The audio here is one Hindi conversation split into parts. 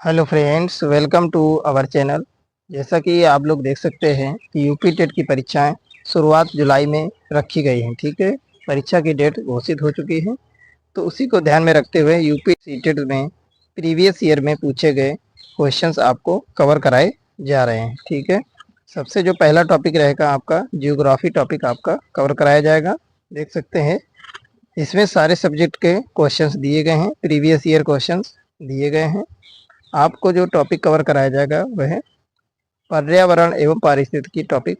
Hello friends, welcome to our channel. जैसा कि आप लोग देख सकते हैं कि यूपी टेट की परीक्षाएं शुरुआत जुलाई में रखी गई हैं। ठीक है, परीक्षा की डेट घोषित हो चुकी है। तो उसी को ध्यान में रखते हुए यूपी सीटेट में प्रीवियस ईयर में पूछे गए क्वेश्चंस आपको कवर कराए जा रहे हैं। ठीक है, सबसे जो पहला टॉपिक रहेगा आपका जियोग्राफी टॉपिक आपका कवर कराया जाएगा। देख सकते हैं इसमें सारे सब्जेक्ट के क्वेश्चंस दिए गए हैं, प्रीवियस ईयर क्वेश्चंस दिए गए हैं। आपको जो टॉपिक कवर कराया जाएगा वह है पर्यावरण एवं पारिस्थितिकी टॉपिक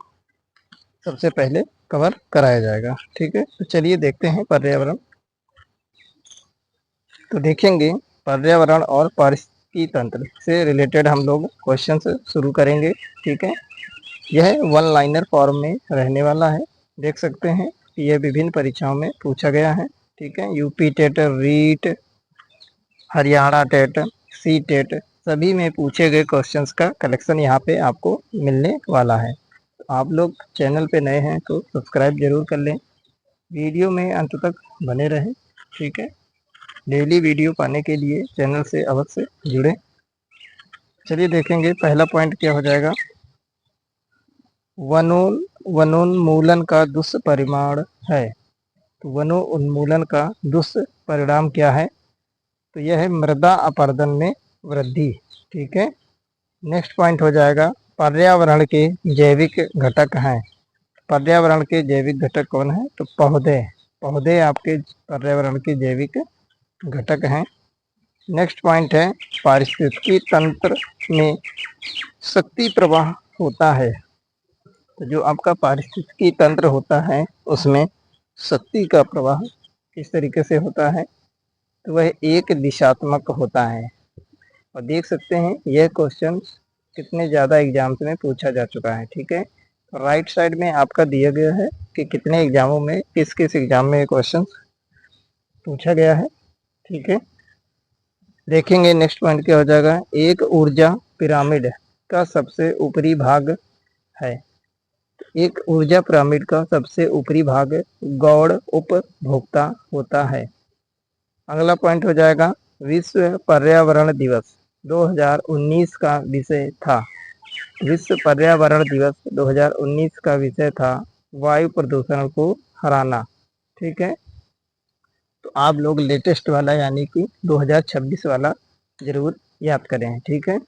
सबसे पहले कवर कराया जाएगा। ठीक है, तो चलिए देखते हैं पर्यावरण। तो देखेंगे पर्यावरण और पारिस्थितिकी तंत्र से रिलेटेड हम लोग क्वेश्चन शुरू करेंगे। ठीक है, यह वन लाइनर फॉर्म में रहने वाला है। देख सकते हैं कि यह विभिन्न परीक्षाओं में पूछा गया है। ठीक है, UP TET, REET, Haryana TET, C TET सभी में पूछे गए क्वेश्चंस का कलेक्शन यहाँ पे आपको मिलने वाला है। तो आप लोग चैनल पे नए हैं तो सब्सक्राइब जरूर कर लें, वीडियो में अंत तक बने रहें। ठीक है, डेली वीडियो पाने के लिए चैनल से अवश्य जुड़ें। चलिए देखेंगे पहला पॉइंट क्या हो जाएगा। वनोन्मूलन का दुष्परिणाम है। तो वनोन्मूलन का दुष्परिणाम क्या है? तो यह है मृदा अपरदन में वृद्धि। ठीक है, नेक्स्ट पॉइंट हो जाएगा पर्यावरण के जैविक घटक हैं। पर्यावरण के जैविक घटक कौन है? तो पौधे। पौधे आपके पर्यावरण के जैविक घटक हैं। नेक्स्ट पॉइंट है पारिस्थितिकी तंत्र में शक्ति प्रवाह होता है। तो जो आपका पारिस्थितिकी तंत्र होता है उसमें शक्ति का प्रवाह किस तरीके से होता है? तो वह एक दिशात्मक होता है। और देख सकते हैं यह क्वेश्चन कितने ज़्यादा एग्जाम्स में पूछा जा चुका है। ठीक है, राइट साइड में आपका दिया गया है कि कितने एग्जामों में किस किस एग्जाम में ये क्वेश्चन पूछा गया है। ठीक है, देखेंगे नेक्स्ट पॉइंट क्या हो जाएगा। एक ऊर्जा पिरामिड का सबसे ऊपरी भाग है। एक ऊर्जा पिरामिड का सबसे ऊपरी भाग गौड़ उपभोक्ता होता है। अगला पॉइंट हो जाएगा विश्व पर्यावरण दिवस 2019 का विषय था। विश्व पर्यावरण दिवस 2019 का विषय था वायु प्रदूषण को हराना। ठीक है, तो आप लोग लेटेस्ट वाला यानी कि 2026 वाला जरूर याद करें। ठीक है,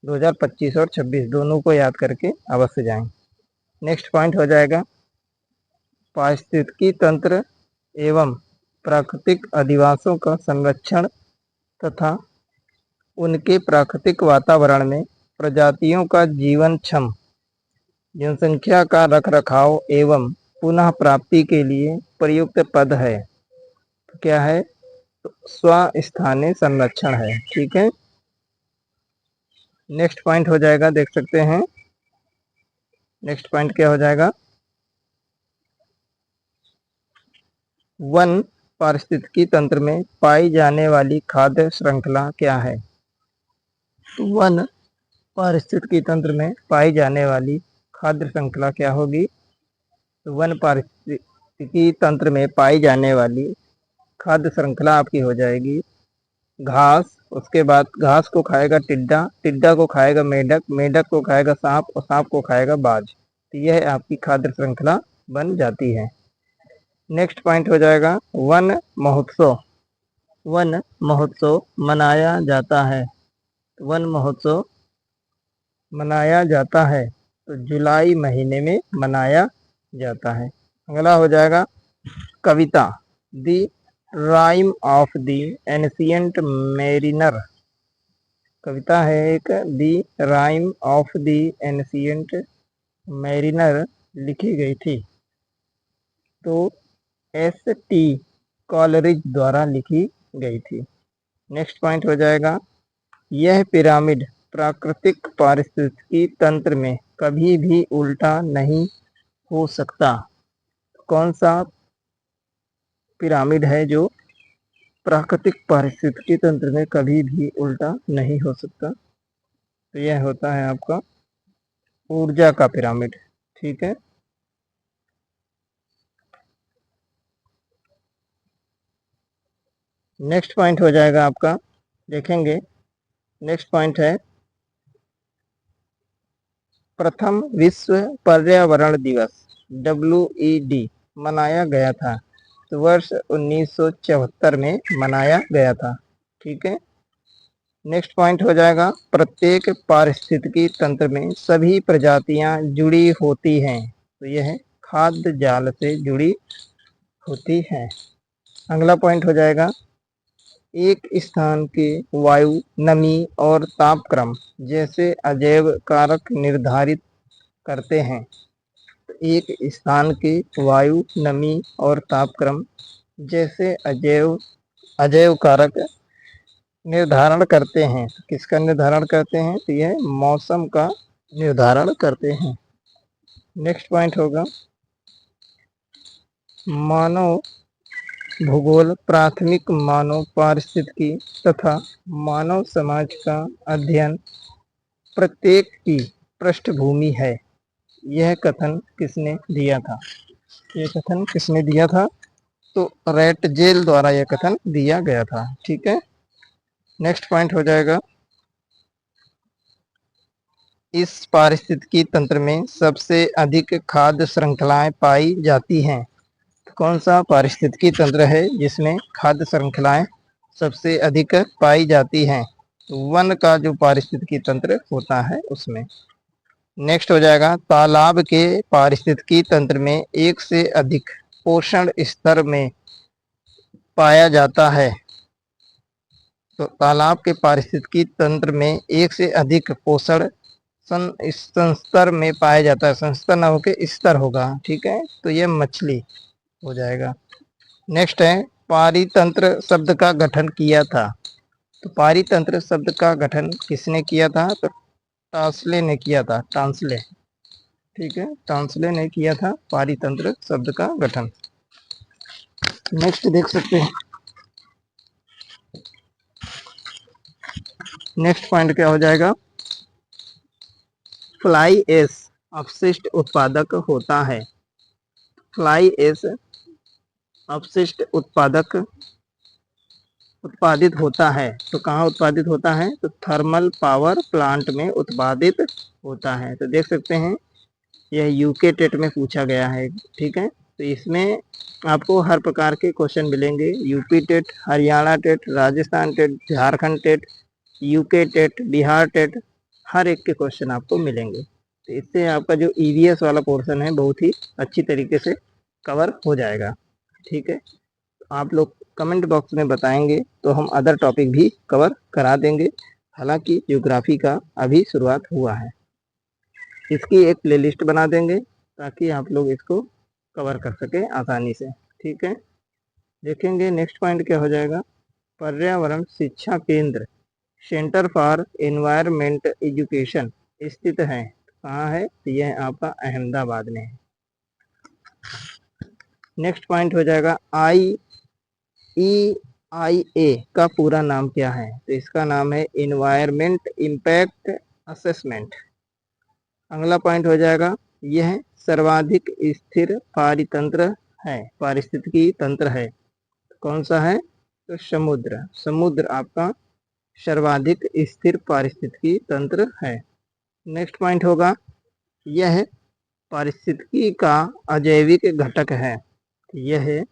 2025 और 26 दोनों को याद करके अवश्य जाएं। नेक्स्ट पॉइंट हो जाएगा पारिस्थितिकी तंत्र एवं प्राकृतिक अधिवासों का संरक्षण तथा उनके प्राकृतिक वातावरण में प्रजातियों का जीवनक्षम जनसंख्या का रखरखाव एवं पुनः प्राप्ति के लिए प्रयुक्त पद है। तो क्या है? तो स्वस्थानीय संरक्षण है। ठीक है, नेक्स्ट पॉइंट हो जाएगा, देख सकते हैं नेक्स्ट पॉइंट क्या हो जाएगा। वन पारिस्थितिकी तंत्र में पाई जाने वाली खाद्य श्रृंखला क्या है? वन पारिस्थितिकी तंत्र में पाई जाने वाली खाद्य श्रृंखला क्या होगी? तो वन पारिस्थितिकी तंत्र में पाई जाने वाली खाद्य श्रृंखला आपकी हो जाएगी घास। उसके बाद घास को खाएगा टिड्डा, टिड्डा को खाएगा मेढक, मेढक को खाएगा सांप और सांप को खाएगा बाज। तो यह आपकी खाद्य श्रृंखला बन जाती है। नेक्स्ट पॉइंट हो जाएगा वन महोत्सव। वन महोत्सव मनाया जाता है। वन महोत्सव मनाया जाता है तो जुलाई महीने में मनाया जाता है। अगला हो जाएगा कविता The Rime of the Ancient Mariner. कविता है एक The Rime of the Ancient Mariner लिखी गई थी। तो S.T. कॉलरिज द्वारा लिखी गई थी। नेक्स्ट पॉइंट हो जाएगा यह पिरामिड प्राकृतिक पारिस्थितिकी तंत्र में कभी भी उल्टा नहीं हो सकता। कौन सा पिरामिड है जो प्राकृतिक पारिस्थितिकी तंत्र में कभी भी उल्टा नहीं हो सकता? तो यह होता है आपका ऊर्जा का पिरामिड। ठीक है, नेक्स्ट पॉइंट हो जाएगा आपका, देखेंगे नेक्स्ट पॉइंट है प्रथम विश्व पर्यावरण दिवस WED मनाया गया था, तो वर्ष 1974 में मनाया गया था। ठीक है। नेक्स्ट पॉइंट हो जाएगा प्रत्येक पारिस्थितिकी तंत्र में सभी प्रजातियां जुड़ी होती हैं, तो यह खाद्य जाल से जुड़ी होती हैं। अगला पॉइंट हो जाएगा एक स्थान के वायु, नमी और तापक्रम जैसे अजैव कारक निर्धारित करते हैं। एक स्थान के वायु, नमी और तापक्रम जैसे अजैव अजैव कारक निर्धारण करते हैं। किसका निर्धारण करते हैं? तो यह मौसम का निर्धारण करते हैं। नेक्स्ट पॉइंट होगा मानव भूगोल प्राथमिक मानव पारिस्थितिकी तथा मानव समाज का अध्ययन प्रत्येक की पृष्ठभूमि है। यह कथन किसने दिया था? यह कथन किसने दिया था? तो रैटजेल द्वारा यह कथन दिया गया था। ठीक है। नेक्स्ट पॉइंट हो जाएगा इस पारिस्थितिकी तंत्र में सबसे अधिक खाद्य श्रृंखलाएं पाई जाती हैं। कौन सा पारिस्थितिकी तंत्र है जिसमें खाद्य श्रृंखलाएं सबसे अधिक पाई जाती हैं? वन का जो पारिस्थितिकी तंत्र होता है उसमें। नेक्स्ट हो जाएगा तालाब के पारिस्थितिकी तंत्र में एक से अधिक पोषण स्तर में पाया जाता है। तो तालाब के पारिस्थितिकी तंत्र में एक से अधिक पोषण संस्तर में पाया जाता है। संस्तर ना होकर स्तर होगा। ठीक है। तो यह मछली हो जाएगा। नेक्स्ट है पारितंत्र शब्द का गठन किया था। तो पारितंत्र शब्द का गठन किसने किया था? तो टांसले ने किया था। टांसले। ठीक है। टांसले ने किया था पारितंत्र शब्द का गठन। नेक्स्ट देख सकते हैं। नेक्स्ट पॉइंट क्या हो जाएगा? फ्लाई एश अपशिष्ट उत्पादक होता है। फ्लाई एश अपशिष्ट उत्पादित होता है। तो कहाँ उत्पादित होता है? तो थर्मल पावर प्लांट में उत्पादित होता है। तो देख सकते हैं यह यूके टेट में पूछा गया है। ठीक है। तो इसमें आपको हर प्रकार के क्वेश्चन मिलेंगे। UP TET, Haryana TET, Rajasthan TET, Jharkhand TET, UK TET, Bihar TET, हर एक के क्वेश्चन आपको मिलेंगे। तो इससे आपका जो ईवीएस वाला पोर्शन है बहुत ही अच्छी तरीके से कवर हो जाएगा। ठीक है। आप लोग कमेंट बॉक्स में बताएंगे तो हम अदर टॉपिक भी कवर करा देंगे। हालांकि ज्योग्राफी का अभी शुरुआत हुआ है। इसकी एक प्लेलिस्ट बना देंगे ताकि आप लोग इसको कवर कर सके आसानी से। ठीक है। देखेंगे नेक्स्ट पॉइंट क्या हो जाएगा। पर्यावरण शिक्षा केंद्र सेंटर फॉर एनवायरमेंट एजुकेशन स्थित है। कहाँ है? तो यह आपका अहमदाबाद में है। नेक्स्ट पॉइंट हो जाएगा IEIA का पूरा नाम क्या है? तो इसका नाम है एनवायरमेंट इम्पैक्ट असेसमेंट। अगला पॉइंट हो जाएगा यह सर्वाधिक स्थिर पारितंत्र है, पारिस्थितिकी तंत्र है। कौन सा है? तो समुद्र। समुद्र आपका सर्वाधिक स्थिर पारिस्थितिकी तंत्र है। नेक्स्ट पॉइंट होगा यह पारिस्थितिकी का अजैविक घटक है। यह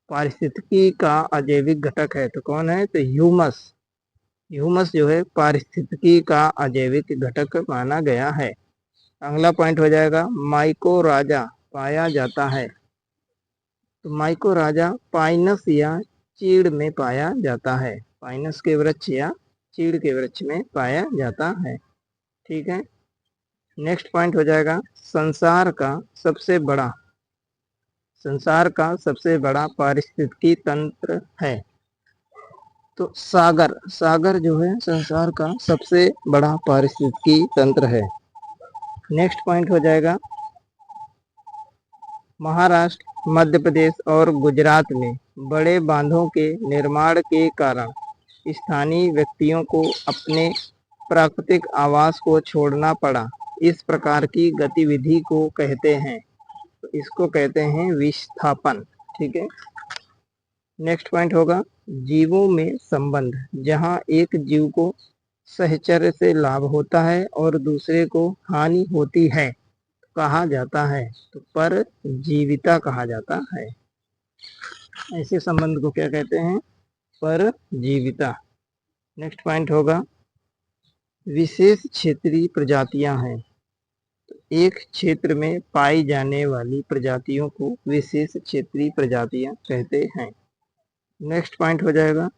पारिस्थितिकी का अजैविक घटक है। तो कौन है? तो ह्यूमस। ह्यूमस जो है पारिस्थितिकी का अजैविक घटक माना गया है। अगला पॉइंट हो जाएगा माइकोराजा पाया जाता है। तो माइकोराजा पाइनस या चीड़ में पाया जाता है। पाइनस के वृक्ष या चीड़ के वृक्ष में पाया जाता है। ठीक है। नेक्स्ट पॉइंट हो जाएगा संसार का सबसे बड़ा पारिस्थितिकी तंत्र है। तो सागर जो है संसार का सबसे बड़ा पारिस्थितिकी तंत्र है। नेक्स्ट पॉइंट हो जाएगा महाराष्ट्र, मध्य प्रदेश और गुजरात में बड़े बांधों के निर्माण के कारण स्थानीय व्यक्तियों को अपने प्राकृतिक आवास को छोड़ना पड़ा। इस प्रकार की गतिविधि को कहते हैं, तो इसको कहते हैं विस्थापन। ठीक है। नेक्स्ट पॉइंट होगा जीवों में संबंध। जहां एक जीव को सहचर्य से लाभ होता है और दूसरे को हानि होती है कहा जाता है, तो परजीविता कहा जाता है। ऐसे संबंध को क्या कहते हैं? परजीविता। नेक्स्ट पॉइंट होगा विशेष क्षेत्रीय प्रजातियां हैं। तो एक क्षेत्र में पाई जाने वाली प्रजातियों को विशेष क्षेत्रीय प्रजातियां कहते हैं। नेक्स्ट पॉइंट हो जाएगा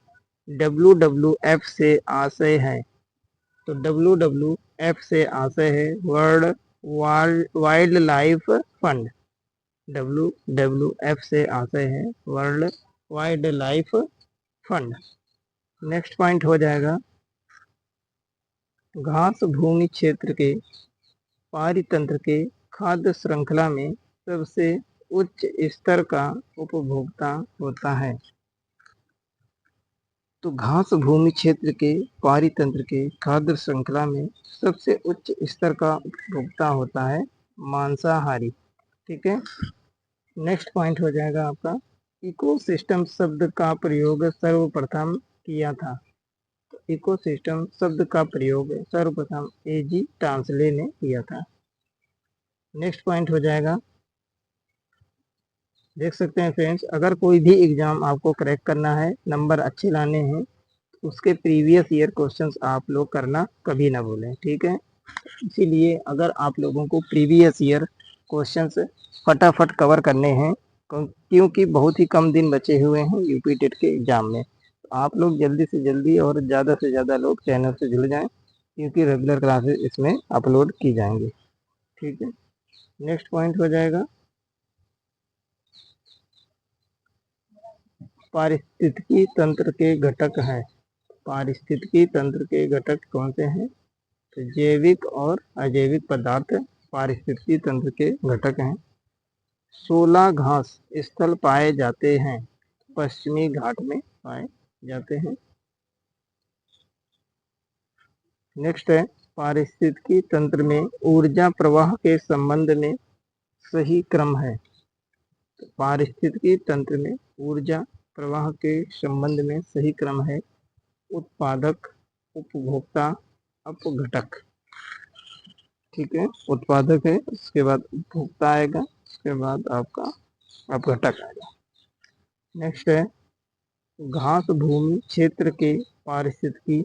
WWF से आशय है। तो WWF से आशय है world wild life fund. WWF से आशय है world wild life fund. Next point हो जाएगा घास भूमि क्षेत्र के पारितंत्र के खाद्य श्रृंखला में सबसे उच्च स्तर का उपभोक्ता होता है। तो घास भूमि क्षेत्र के पारितंत्र के खाद्य श्रृंखला में सबसे उच्च स्तर का उपभोक्ता होता है मांसाहारी। ठीक है। नेक्स्ट पॉइंट हो जाएगा आपका इकोसिस्टम शब्द का प्रयोग सर्वप्रथम किया था। तो इकोसिस्टम शब्द का प्रयोग सर्वप्रथम A.G. टांसले ने किया था। नेक्स्ट पॉइंट हो जाएगा देख सकते हैं फ्रेंड्स, अगर कोई भी एग्जाम आपको क्रैक करना है, नंबर अच्छे लाने हैं, तो उसके प्रीवियस ईयर क्वेश्चंस आप लोग करना कभी ना भूलें। ठीक है। इसीलिए अगर आप लोगों को प्रीवियस ईयर क्वेश्चंस फटाफट कवर करने हैं, क्योंकि बहुत ही कम दिन बचे हुए हैं यूपी टेट के एग्जाम में, तो आप लोग जल्दी से जल्दी और ज़्यादा से ज़्यादा लोग चैनल से जुड़ जाएं, क्योंकि रेगुलर क्लासेस इसमें अपलोड की जाएंगी। ठीक है। नेक्स्ट पॉइंट हो जाएगा पारिस्थितिकी तंत्र के घटक हैं। पारिस्थितिकी तंत्र के घटक कौन से हैं? तो जैविक और अजैविक पदार्थ पारिस्थितिकी तंत्र के घटक हैं। 16 घास स्थल पाए जाते हैं, पश्चिमी घाट में पाए जाते हैं। नेक्स्ट है पारिस्थितिकी तंत्र में ऊर्जा प्रवाह के संबंध में सही क्रम है। तो पारिस्थितिकी तंत्र में ऊर्जा प्रवाह के संबंध में सही क्रम है उत्पादक, उपभोक्ता, अपघटक। ठीक है। उत्पादक है, उसके बाद उपभोक्ता आएगा, उसके बाद आपका अपघटक आएगा। नेक्स्ट है घास भूमि क्षेत्र के पारिस्थितिकी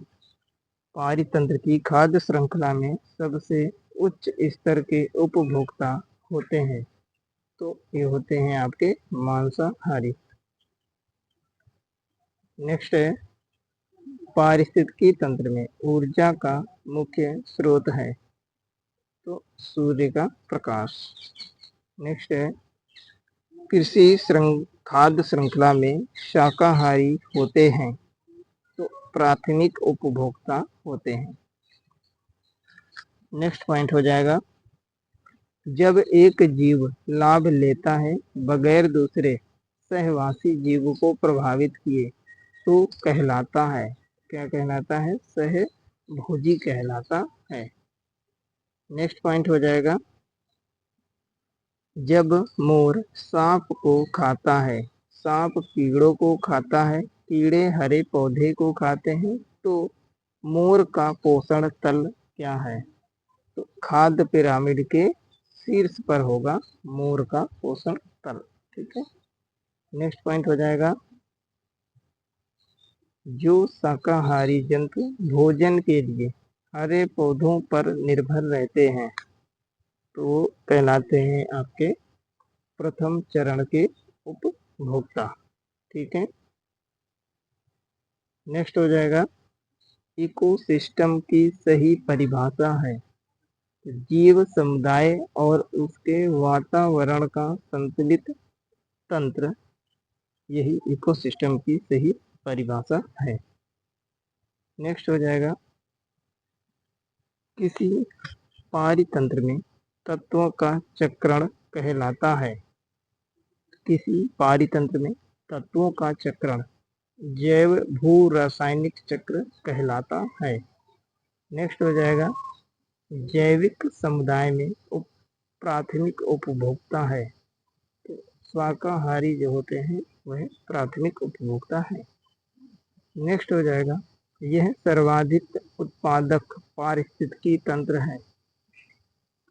पारितंत्र की खाद्य श्रृंखला में सबसे उच्च स्तर के उपभोक्ता होते हैं। तो ये होते हैं आपके मांसाहारी। नेक्स्ट है पारिस्थितिकी तंत्र में ऊर्जा का मुख्य स्रोत है। तो सूर्य का प्रकाश। नेक्स्ट है कृषि खाद्य श्रृंखला में शाकाहारी होते हैं, तो प्राथमिक उपभोक्ता होते हैं। नेक्स्ट पॉइंट हो जाएगा जब एक जीव लाभ लेता है बगैर दूसरे सहवासी जीव को प्रभावित किए तो कहलाता है, क्या कहलाता है? सहभोजी कहलाता है। नेक्स्ट पॉइंट हो जाएगा जब मोर सांप को खाता है, सांप कीड़ों को खाता है, कीड़े हरे पौधे को खाते हैं, तो मोर का पोषण तल क्या है? तो खाद्य पिरामिड के शीर्ष पर होगा मोर का पोषण तल। ठीक है। नेक्स्ट पॉइंट हो जाएगा जो शाकाहारी जंतु भोजन के लिए हरे पौधों पर निर्भर रहते हैं, तो कहलाते हैं आपके प्रथम चरण के उपभोक्ता। ठीक है। नेक्स्ट हो जाएगा इकोसिस्टम की सही परिभाषा है जीव समुदाय और उसके वातावरण का संतुलित तंत्र, यही इकोसिस्टम की सही परिभाषा है। नेक्स्ट हो जाएगा किसी पारितंत्र में तत्वों का चक्रण कहलाता है। किसी पारितंत्र में तत्वों का चक्रण जैव भू रासायनिक चक्र कहलाता है। नेक्स्ट हो जाएगा जैविक समुदाय में प्राथमिक उपभोक्ता है, तो शाकाहारी जो होते हैं वह प्राथमिक उपभोक्ता है। नेक्स्ट हो जाएगा यह सर्वाधिक उत्पादक पारिस्थितिकी तंत्र है।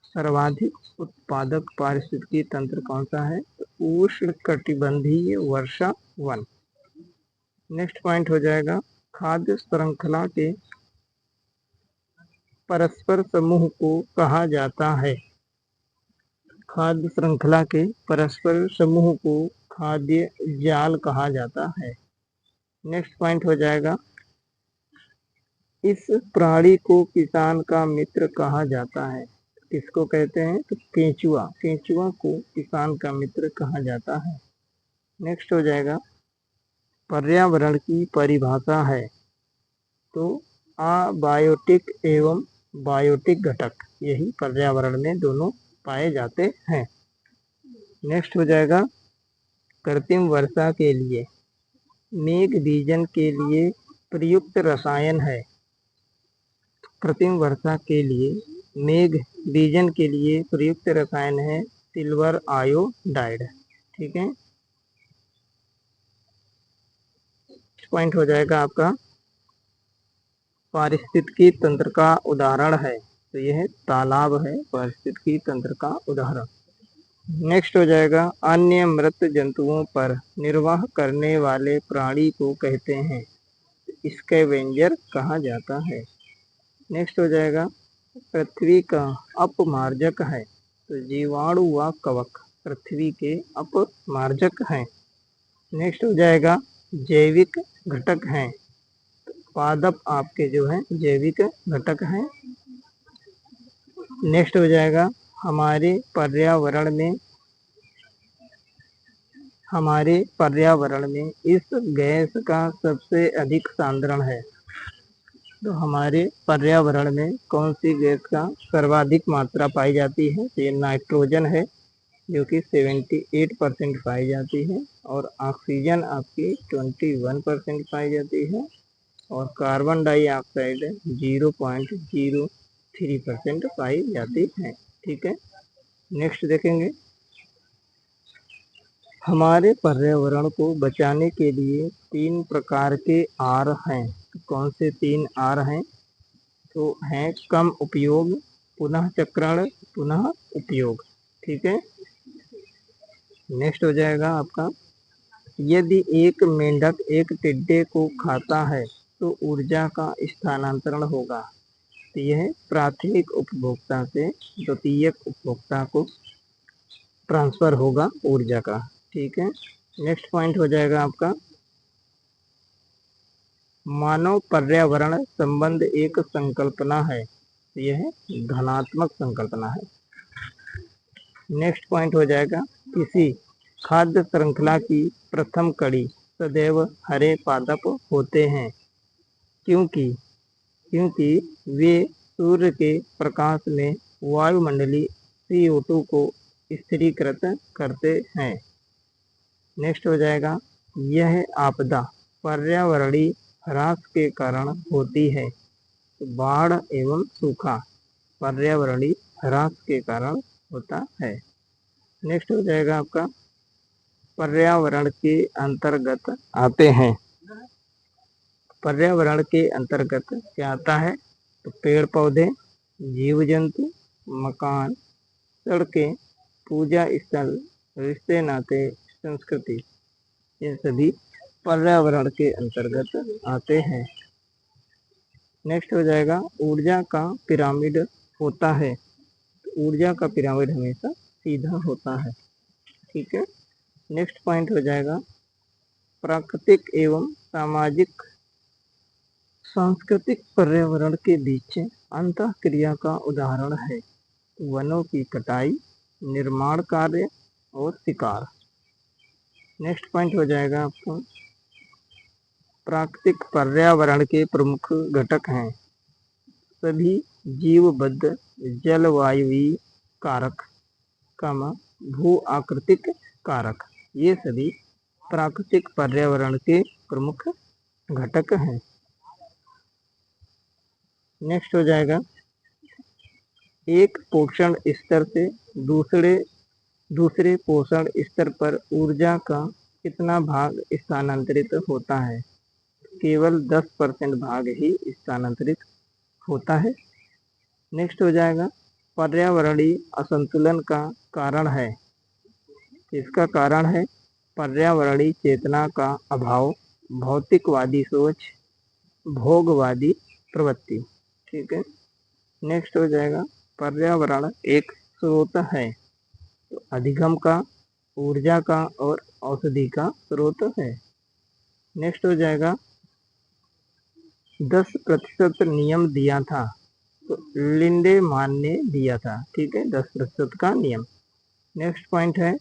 सर्वाधिक उत्पादक पारिस्थितिकी तंत्र कौन सा है? तो उष्णकटिबंधीय वर्षा वन। नेक्स्ट पॉइंट हो जाएगा, खाद्य श्रृंखला के परस्पर समूह को कहा जाता है। खाद्य श्रृंखला के परस्पर समूह को खाद्य जाल कहा जाता है। नेक्स्ट पॉइंट हो जाएगा, इस प्राणी को किसान का मित्र कहा जाता है। किसको कहते हैं? तो केंचुआ। केंचुआ को किसान का मित्र कहा जाता है। नेक्स्ट हो जाएगा, पर्यावरण की परिभाषा है। तो अबायोटिक एवं बायोटिक घटक, यही पर्यावरण में दोनों पाए जाते हैं। नेक्स्ट हो जाएगा, कृत्रिम वर्षा के लिए मेघ बीजन के लिए प्रयुक्त रसायन है। कृत्रिम वर्षा के लिए मेघ बीजन के लिए प्रयुक्त रसायन है सिल्वर आयोडाइड। ठीक है। पॉइंट हो जाएगा आपका, पारिस्थितिकी तंत्र का उदाहरण है। तो यह तालाब है पारिस्थितिकी तंत्र का उदाहरण। नेक्स्ट हो जाएगा, अन्य मृत जंतुओं पर निर्वाह करने वाले प्राणी को कहते हैं, स्कैवेंजर कहा जाता है। नेक्स्ट हो जाएगा, पृथ्वी का अपमार्जक है। तो जीवाणु व कवक पृथ्वी के अपमार्जक हैं। नेक्स्ट हो जाएगा, जैविक घटक हैं। पादप आपके जो हैं जैविक घटक हैं। नेक्स्ट हो जाएगा, हमारे पर्यावरण में इस गैस का सबसे अधिक सांद्रण है। तो हमारे पर्यावरण में कौन सी गैस का सर्वाधिक मात्रा पाई जाती है? तो ये नाइट्रोजन है, जो कि 78% पाई जाती है, और ऑक्सीजन आपकी 21% पाई जाती है, और कार्बन डाइऑक्साइड 0.03% पाई जाती है। ठीक है। नेक्स्ट देखेंगे, हमारे पर्यावरण को बचाने के लिए 3 प्रकार के आर हैं। तो कौन से 3 आर हैं? तो हैं कम उपयोग, पुनः चक्रण, पुनः उपयोग। ठीक है। नेक्स्ट हो जाएगा आपका, यदि एक मेंढक एक टिड्डे को खाता है तो ऊर्जा का स्थानांतरण होगा। तो यह प्राथमिक उपभोक्ता से द्वितीयक उपभोक्ता को ट्रांसफर होगा ऊर्जा का। ठीक है। नेक्स्ट पॉइंट हो जाएगा आपका, मानव पर्यावरण संबंध एक संकल्पना है। यह धनात्मक संकल्पना है। नेक्स्ट पॉइंट हो जाएगा, किसी खाद्य श्रृंखला की प्रथम कड़ी सदैव हरे पादप होते हैं, क्योंकि वे सूर्य के प्रकाश में वायुमंडलीय CO2 को स्थिरीकृत करते हैं। नेक्स्ट हो जाएगा, यह आपदा पर्यावरणीय ह्रास के कारण होती है। बाढ़ एवं सूखा पर्यावरणीय ह्रास के कारण होता है। नेक्स्ट हो जाएगा आपका, पर्यावरण के अंतर्गत आते हैं। पर्यावरण के अंतर्गत क्या आता है? तो पेड़ पौधे, जीव जंतु, मकान, सड़कें, पूजा स्थल, रिश्ते नाते, संस्कृति, ये सभी पर्यावरण के अंतर्गत आते हैं। नेक्स्ट हो जाएगा, ऊर्जा का पिरामिड होता है। तो ऊर्जा का पिरामिड हमेशा सीधा होता है। ठीक है। नेक्स्ट पॉइंट हो जाएगा, प्राकृतिक एवं सामाजिक सांस्कृतिक पर्यावरण के बीच अंतःक्रिया का उदाहरण है वनों की कटाई, निर्माण कार्य और शिकार। नेक्स्ट पॉइंट हो जाएगा आपका, प्राकृतिक पर्यावरण के प्रमुख घटक हैं सभी जीवबद्ध जलवायुवीय कारक, भू आकृतिक कारक, ये सभी प्राकृतिक पर्यावरण के प्रमुख घटक हैं। नेक्स्ट हो जाएगा, एक पोषण स्तर से दूसरे पोषण स्तर पर ऊर्जा का कितना भाग स्थानांतरित होता है? केवल 10% भाग ही स्थानांतरित होता है। नेक्स्ट हो जाएगा पर्यावरणीय असंतुलन का कारण है। इसका कारण है पर्यावरणीय चेतना का अभाव, भौतिकवादी सोच, भोगवादी प्रवृत्ति। ठीक है। नेक्स्ट हो जाएगा पर्यावरण एक स्रोत है, तो अधिगम का, ऊर्जा का और औषधि का स्रोत है। नेक्स्ट हो जाएगा 10% नियम दिया था, तो लिंडेमान ने दिया था। ठीक है, 10% का नियम। नेक्स्ट पॉइंट है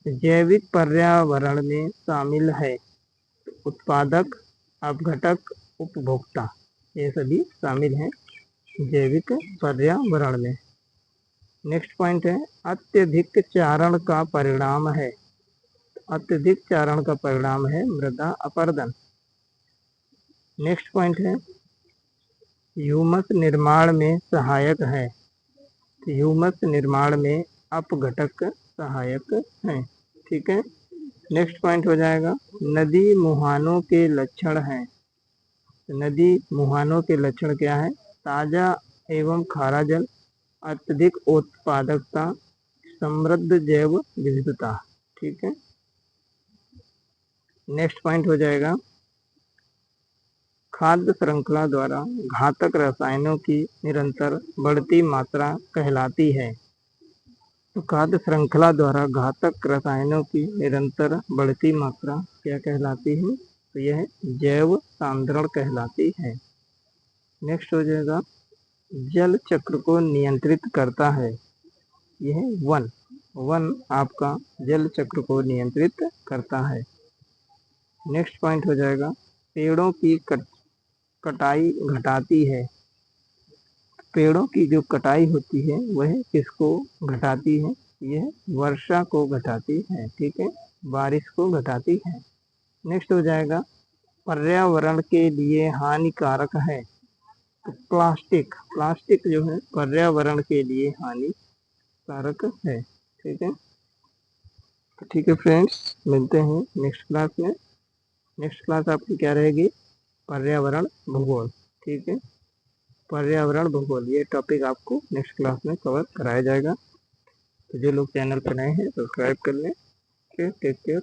जैविक पर्यावरण में शामिल है, उत्पादक, अपघटक, उपभोक्ता, ये सभी शामिल हैं जैविक पर्यावरण में। नेक्स्ट पॉइंट है अत्यधिक चारण का परिणाम है, अत्यधिक चारण का परिणाम है मृदा अपरदन। नेक्स्ट पॉइंट है ह्यूमस निर्माण में सहायक है, ह्यूमस निर्माण में अपघटक सहायक है। ठीक है। नेक्स्ट पॉइंट हो जाएगा नदी मुहानों के लक्षण हैं, नदी मुहानों के लक्षण क्या है? ताजा एवं खारा जल, अत्यधिक उत्पादकता, समृद्ध जैव विविधता। ठीक है। नेक्स्ट पॉइंट हो जाएगा खाद्य श्रृंखला द्वारा घातक रसायनों की निरंतर बढ़ती मात्रा कहलाती है, तो खाद्य श्रृंखला द्वारा घातक रसायनों की निरंतर बढ़ती मात्रा क्या कहलाती है? तो यह जैव सांद्रण कहलाती है। नेक्स्ट हो जाएगा जल चक्र को नियंत्रित करता है, यह वन आपका जल चक्र को नियंत्रित करता है। नेक्स्ट पॉइंट हो जाएगा पेड़ों की कटाई घटाती है, पेड़ों की जो कटाई होती है वह किसको घटाती है? यह वर्षा को घटाती है। ठीक है, बारिश को घटाती है। नेक्स्ट हो जाएगा पर्यावरण के लिए हानिकारक है, तो प्लास्टिक जो है पर्यावरण के लिए हानिकारक है। ठीक है। तो ठीक है फ्रेंड्स, मिलते हैं नेक्स्ट क्लास में। नेक्स्ट क्लास आपकी क्या रहेगी? पर्यावरण भूगोल। ठीक है, पर्यावरण भूगोल ये टॉपिक आपको नेक्स्ट क्लास में कवर कराया जाएगा। तो जो लोग चैनल पर नए हैं सब्सक्राइब कर लें। Take care.